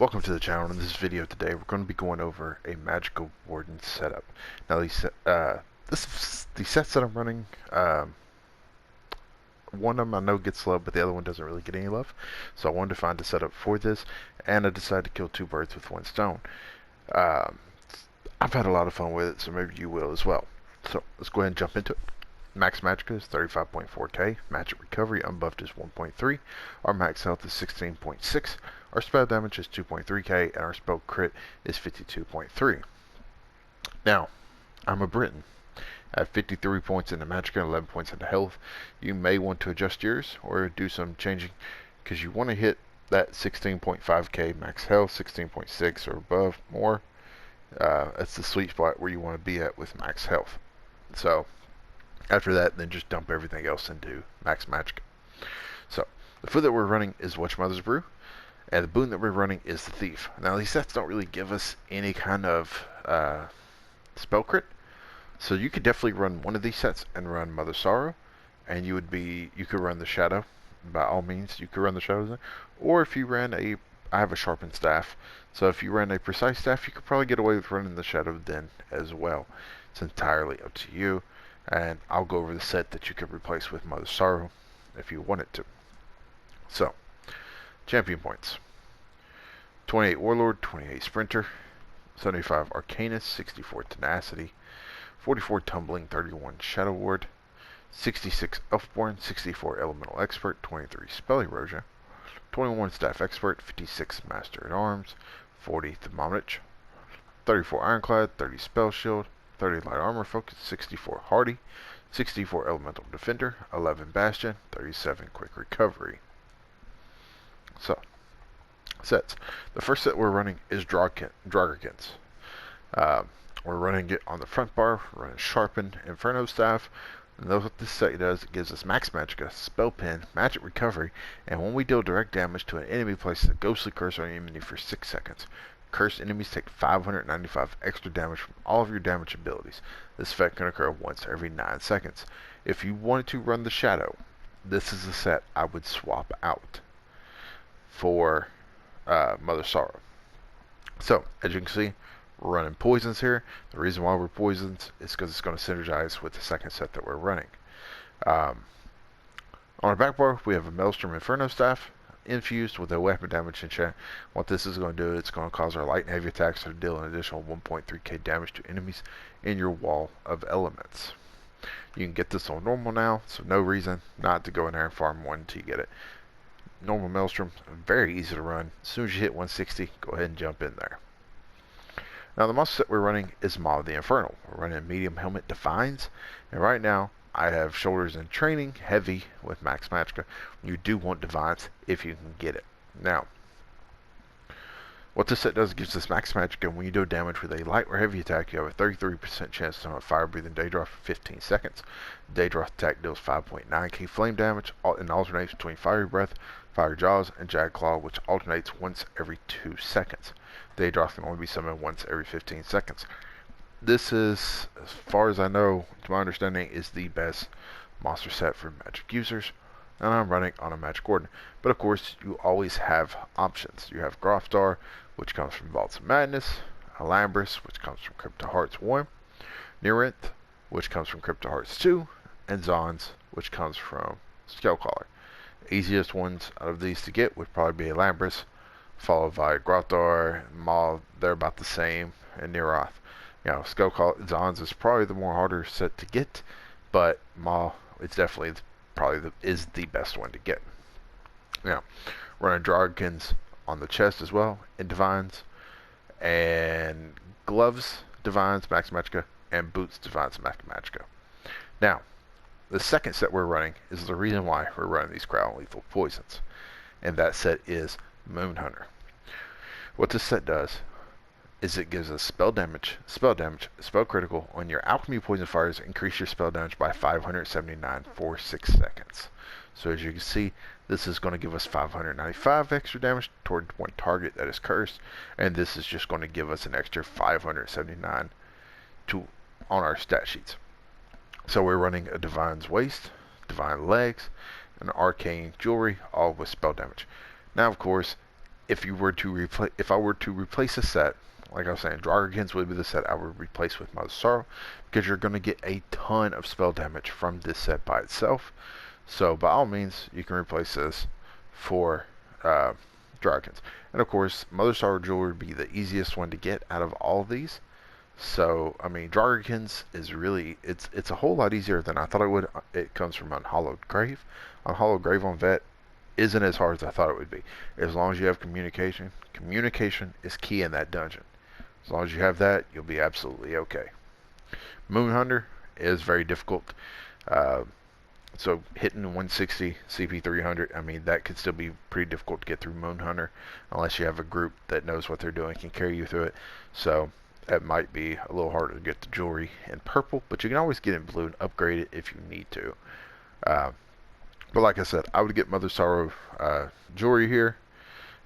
Welcome to the channel. In this video today, we're going to be going over a Magicka Warden setup. Now, these sets that I'm running, one of them I know gets love, but the other one doesn't really get any love. So I wanted to find a setup for this, and I decided to kill two birds with one stone. I've had a lot of fun with it, so maybe you will as well. So let's go ahead and jump into it. Max Magicka is 35.4k, magic recovery unbuffed is 1.3, our max health is 16.6, our spell damage is 2.3k, and our spell crit is 52.3. Now, I'm a Briton. I have 53 points into Magicka and 11 points into health. You may want to adjust yours or do some changing because you want to hit that 16.5k max health, 16.6 or above, more. That's the sweet spot where you want to be at with max health. So after that, then just dump everything else into Max Magicka. So, the food that we're running is Witchmother's Brew, and the boon that we're running is the Thief. Now, these sets don't really give us any kind of spell crit, so you could definitely run one of these sets and run Mother Sorrow, and you could run the Shadow. By all means, you could run the Shadows, or if you ran I have a sharpened staff, so if you ran a precise staff, you could probably get away with running the Shadow then as well. It's entirely up to you. And I'll go over the set that you could replace with Mother Sorrow if you wanted to. So, champion points. 28 Warlord, 28 Sprinter, 75 Arcanist, 64 Tenacity, 44 Tumbling, 31 Shadow Ward, 66 Elfborn, 64 Elemental Expert, 23 Spell Erosion, 21 Staff Expert, 56 Master at Arms, 40 Thermometer, 34 Ironclad, 30 Spell Shield, 30 Light Armor Focus, 64 Hardy, 64 Elemental Defender, 11 Bastion, 37 Quick Recovery. So, sets. The first set we're running is Draugr. We're running it on the front bar, we're running Sharpened Inferno Staff. And that's what this set does. It gives us Max Magicka, Spell Pen, Magic Recovery, and when we deal direct damage to an enemy, places a ghostly curse on an enemy for 6 seconds. Cursed enemies take 595 extra damage from all of your damage abilities. This effect can occur once every 9 seconds. If you wanted to run the Shadow, this is a set I would swap out for Mother Sorrow. So, as you can see, we're running poisons here. The reason why we're poisons is because it's going to synergize with the second set that we're running. On our back bar, we have a Maelstrom Inferno Staff, infused with a weapon damage enchant. What this is going to do, it's going to cause our light and heavy attacks to deal an additional 1.3k damage to enemies in your wall of elements. You can get this on normal now, so no reason not to go in there and farm one until you get it. Normal Maelstrom, very easy to run. As soon as you hit 160, go ahead and jump in there. Now the monster set we're running is Maw of the Infernal. We're running Medium Helmet Defines, and right now I have Shoulders in Training, Heavy with Max Magicka. You do want Divines if you can get it. Now, what this set does, it gives us Max Magicka. When you do damage with a light or heavy attack, you have a 33% chance to have Fire Breathing Daedroth for 15 seconds. Daedroth attack deals 5.9k flame damage and alternates between Fiery Breath, Fire Jaws, and Jagged Claw, which alternates once every 2 seconds. Daedroth can only be summoned once every 15 seconds. This is, as far as I know, to my understanding, is the best monster set for magic users, and I'm running on a Magicka Warden. But of course, you always have options. You have Grofstar, which comes from Vaults of Madness, Alambris, which comes from Crypto Hearts 1, Nerenth, which comes from Crypto Hearts 2, and Zons, which comes from Skullcaller. Easiest ones out of these to get would probably be Alambris, followed by Grofstar, Maw, they're about the same, and Nerenth. You know, Skullcaller, Zons is probably the more harder set to get, but Maw, it's definitely probably is the best one to get. Now, running Draugr on the chest as well, in Divines, and Gloves, Divines, Max Magicka, and Boots, Divines, Max Magicka. Now, the second set we're running is the reason why we're running these crowd lethal poisons, and that set is Moon Hunter. What this set does is it gives us spell damage, spell critical on your alchemy poison fires, increase your spell damage by 579 for 6 seconds. So as you can see, this is going to give us 595 extra damage toward one target that is cursed, and this is just going to give us an extra 579 on our stat sheets. So we're running a Divine's Waist, Divine Legs, and Arcane Jewelry, all with spell damage. Now of course, if I were to replace a set, like I was saying, Draugr would be the set I would replace with Mother Sorrow, because you're going to get a ton of spell damage from this set by itself. So by all means, you can replace this for Draugr. And of course, Mother Sorrow Jewelry would be the easiest one to get out of all of these. So, I mean, Draugr is really, it's a whole lot easier than I thought it would. It comes from Unhallowed Grave. Unhallowed Grave on Vet isn't as hard as I thought it would be. As long as you have communication, communication is key in that dungeon. As long as you have that, you'll be absolutely okay. Moon Hunter is very difficult. So hitting 160, CP 300, I mean, that could still be pretty difficult to get through Moon Hunter unless you have a group that knows what they're doing, can carry you through it. So that might be a little harder to get the jewelry in purple, but you can always get it in blue and upgrade it if you need to. But like I said, I would get Mother Sorrow jewelry here,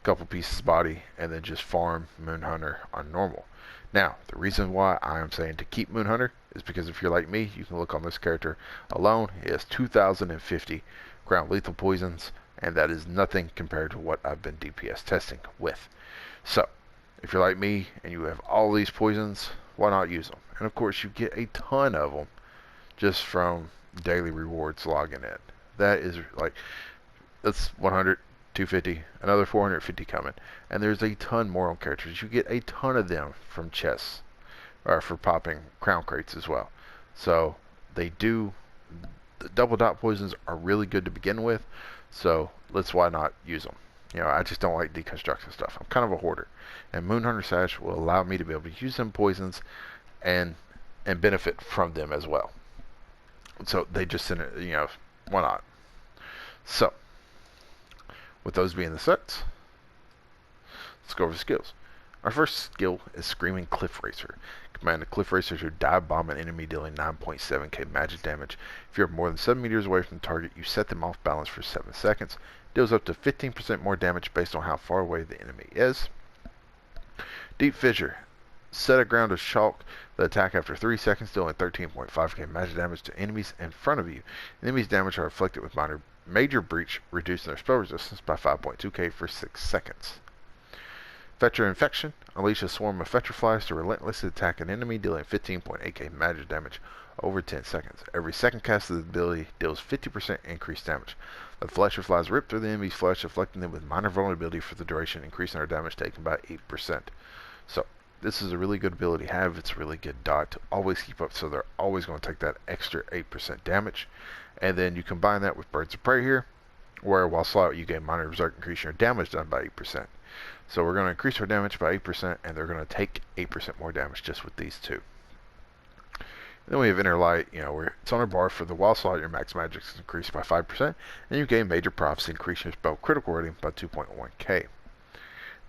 a couple pieces body, and then just farm Moon Hunter on normal. Now, the reason why I am saying to keep Moon Hunter is because if you're like me, you can look on this character alone. He has 2,050 ground lethal poisons, and that is nothing compared to what I've been DPS testing with. So, if you're like me and you have all these poisons, why not use them? And of course, you get a ton of them just from daily rewards logging in. That is like, that's 100, 250, another 450 coming. And there's a ton more on characters. You get a ton of them from chests, or for popping crown crates as well. So they do, the double dot poisons are really good to begin with. So why not use them? You know, I just don't like deconstruction stuff. I'm kind of a hoarder. And Moon Hunter Sash will allow me to be able to use them poisons and benefit from them as well. So they just send it, you know, why not? So, with those being the sets, let's go over the skills. Our first skill is Screaming Cliff Racer. Command the Cliff Racer to dive bomb an enemy dealing 9.7k magic damage. If you're more than 7 meters away from the target, you set them off balance for 7 seconds. Deals up to 15% more damage based on how far away the enemy is. Deep Fissure. Set a ground of chalk the attack after 3 seconds, dealing 13.5k magic damage to enemies in front of you. Enemies' damage are afflicted with major breach, reducing their spell resistance by 5.2k for 6 seconds. Fetcher Infection. Unleash a swarm of Fetcher Flies to relentlessly attack an enemy, dealing 15.8k magic damage over 10 seconds. Every second cast of the ability deals 50% increased damage. The Fletcher Flies rip through the enemy's flesh, afflicting them with minor vulnerability for the duration, increasing their damage taken by 8%. So, this is a really good ability to have. It's a really good dot to always keep up, so they're always going to take that extra 8% damage. And then you combine that with Birds of Prey here, where while slow you gain minor berserk, increasing your damage done by 8%. So we're going to increase our damage by 8%, and they're going to take 8% more damage just with these two. And then we have Inner Light, you know, where it's on our bar for the while slot, your max magic is increased by 5%, and you gain Major Prophecy, increasing your spell critical rating by 2.1k.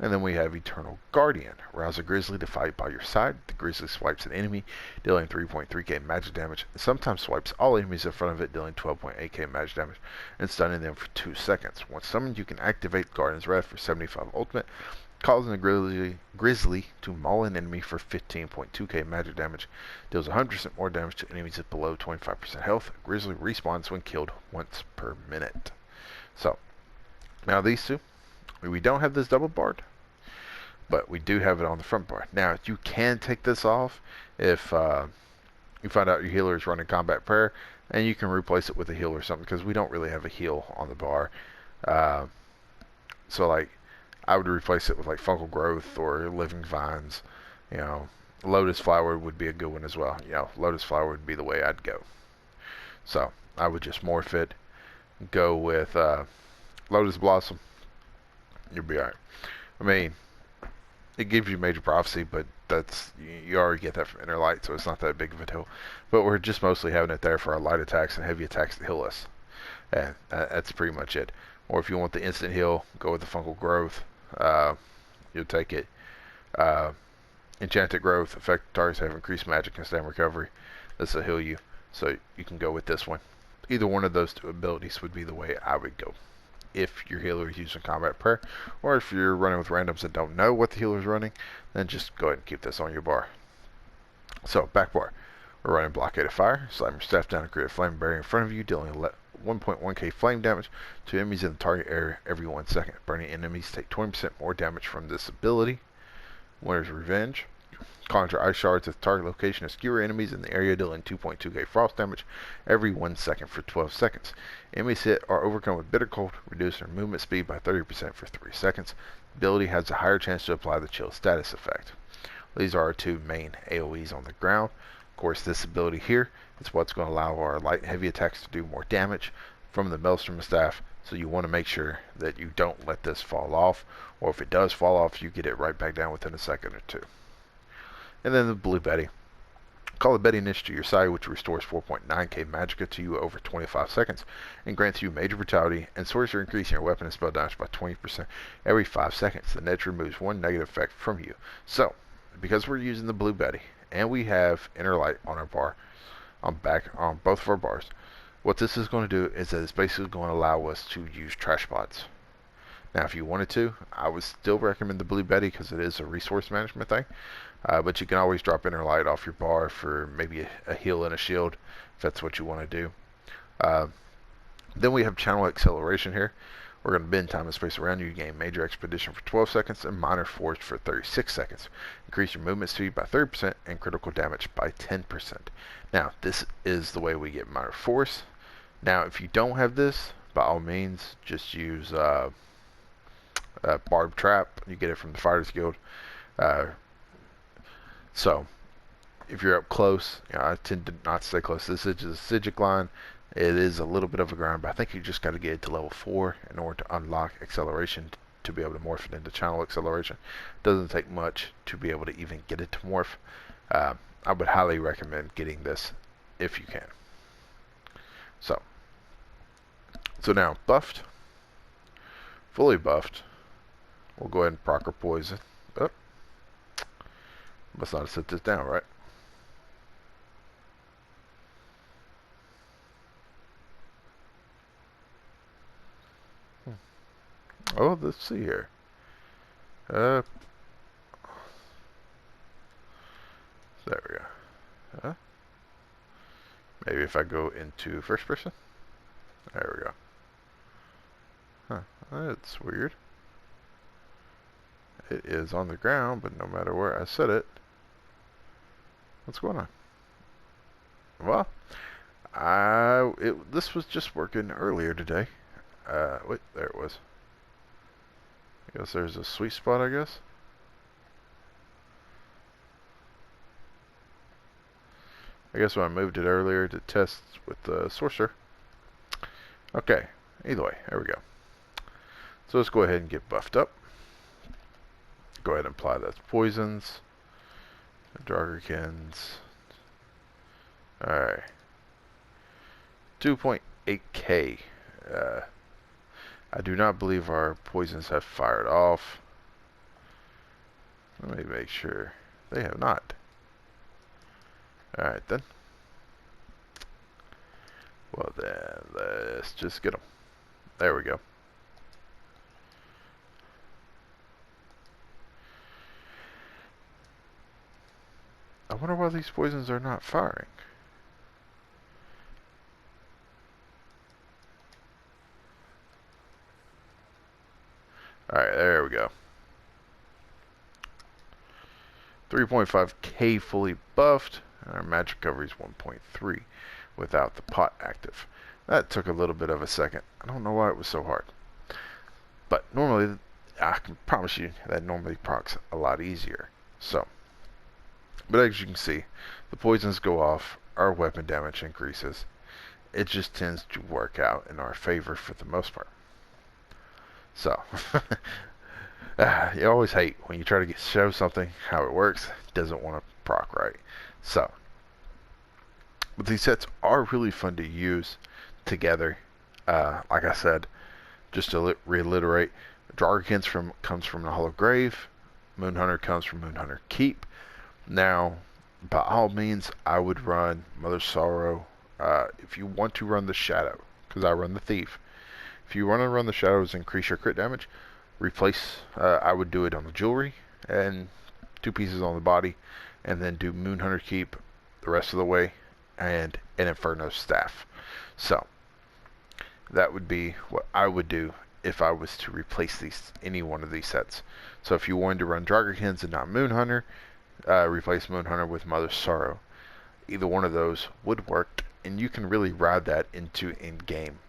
And then we have Eternal Guardian. Rouse a grizzly to fight by your side. The grizzly swipes an enemy, dealing 3.3k magic damage, and sometimes swipes all enemies in front of it, dealing 12.8k magic damage, and stunning them for 2 seconds. Once summoned, you can activate Guardian's Wrath for 75 ultimate, causing the grizzly to maul an enemy for 15.2k magic damage, deals 100% more damage to enemies at below 25% health. Grizzly respawns when killed once per minute. So, now these two, we don't have this double barred, but we do have it on the front bar. Now, you can take this off if you find out your healer is running combat prayer, and you can replace it with a heal or something, because we don't really have a heal on the bar. So, like, I would replace it with, like, Fungal Growth or Living Vines. You know, Lotus Flower would be a good one as well. You know, Lotus Flower would be the way I'd go. So, I would just morph it, go with Lotus Blossom. You'll be alright. I mean, it gives you Major Prophecy, but that's, you already get that from Inner Light, so it's not that big of a deal. But we're just mostly having it there for our light attacks and heavy attacks to heal us. And that's pretty much it. Or if you want the instant heal, go with the Fungal Growth. You'll take it. Enchanted Growth. Affected targets have increased magic and stamina recovery. This will heal you. So you can go with this one. Either one of those two abilities would be the way I would go, if your healer is using combat prayer, or if you're running with randoms that don't know what the healer is running, then just go ahead and keep this on your bar. So, back bar. We're running Blockade of Fire. Slam your staff down and create a flame barrier in front of you, dealing 1.1k flame damage to enemies in the target area every 1 second. Burning enemies take 20% more damage from this ability. Winter's Revenge. Conjure ice shards at the target location to skewer enemies in the area, dealing 2.2k frost damage every 1 second for 12 seconds. Enemies hit are overcome with bitter cold, reduce their movement speed by 30% for 3 seconds. The ability has a higher chance to apply the chill status effect. These are our two main AoEs on the ground. Of course, this ability here is what's going to allow our light and heavy attacks to do more damage from the Maelstrom staff, so you want to make sure that you don't let this fall off, or if it does fall off, you get it right back down within a second or two. And then the Blue Betty. Call the Betty niche to your side, which restores 4.9k Magicka to you over 25 seconds, and grants you major brutality and sorcery, increasing your weapon and spell damage by 20% every 5 seconds. The niche removes one negative effect from you. So, because we're using the Blue Betty, and we have Inner Light on our bar, on both of our bars, what this is going to do is that it's basically going to allow us to use trash pods. Now, if you wanted to, I would still recommend the Blue Betty because it is a resource management thing. But you can always drop Inner Light off your bar for maybe a heal and a shield, if that's what you want to do. Then we have Channel Acceleration here. We're going to bend time and space around you. You gain Major Expedition for 12 seconds and Minor Force for 36 seconds. Increase your movement speed by 30% and critical damage by 10%. Now, this is the way we get Minor Force. Now, if you don't have this, by all means, just use Barb Trap. You get it from the Fighters Guild. So, if you're up close, I tend to not stay close. This is a Sigic line. It is a little bit of a grind, but I think you just got to get it to level 4 in order to unlock acceleration to be able to morph it into channel acceleration. It doesn't take much to be able to even get it to morph. I would highly recommend getting this if you can. So now buffed, fully buffed. We'll go ahead and proc our poison. Oh. Must not have set this down, right? Oh, let's see here. There we go. Maybe if I go into first person. There we go. Huh, that's weird. It is on the ground, but no matter where I set it. What's going on? Well, this was just working earlier today. Wait, there it was. I guess there's a sweet spot, I guess. I guess when I moved it earlier to test with the sorcerer. Okay, either way, there we go. So let's go ahead and get buffed up. Go ahead and apply those poisons. Draugr. Alright. 2.8k. I do not believe our poisons have fired off. Let me make sure. They have not. Alright then. Well then, let's just get them. There we go. I wonder why these poisons are not firing. Alright, there we go. 3.5k fully buffed. And our magic recovery is 1.3 without the pot active. That took a little bit of a second. I don't know why it was so hard. But normally, I can promise you that normally procs a lot easier. So, but as you can see, the poisons go off, our weapon damage increases. It just tends to work out in our favor for the most part. So, you always hate when you try to show something how it works, it doesn't want to proc right. So, but these sets are really fun to use together. Like I said, just to reiterate, Draugr comes from the Hollow Grave, Moonhunter comes from Moonhunter Keep. Now, by all means, I would run Mother Sorrow. If you want to run the Shadow, because I run the Thief. If you want to run the Shadows, increase your crit damage. Replace, I would do it on the jewelry and 2 pieces on the body, and then do Moonhunter Keep the rest of the way, and an Inferno Staff. So, that would be what I would do if I was to replace any one of these sets. So if you wanted to run Draugr and not Moonhunter, replace Moonhunter with Mother's Sorrow. Either one of those would work, and you can really ride that into in-game.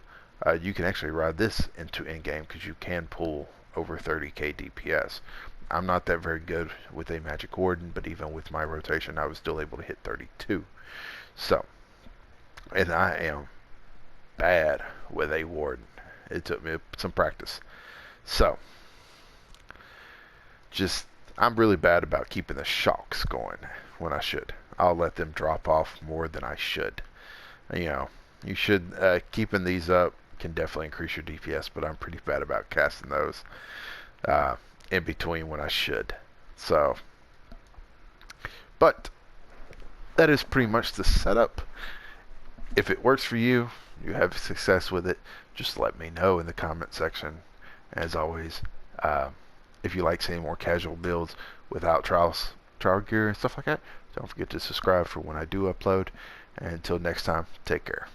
You can actually ride this into in-game because you can pull over 30k DPS. I'm not that very good with a Magicka Warden, but even with my rotation, I was still able to hit 32. So, and I am bad with a Warden. It took me some practice. So, I'm really bad about keeping the shocks going when I should. I'll let them drop off more than I should. You should, keeping these up can definitely increase your DPS, but I'm pretty bad about casting those in between when I should. So, but that is pretty much the setup. If it works for you, you have success with it, just let me know in the comment section. As always, if you like seeing more casual builds without trial gear and stuff like that, don't forget to subscribe for when I do upload. And until next time, take care.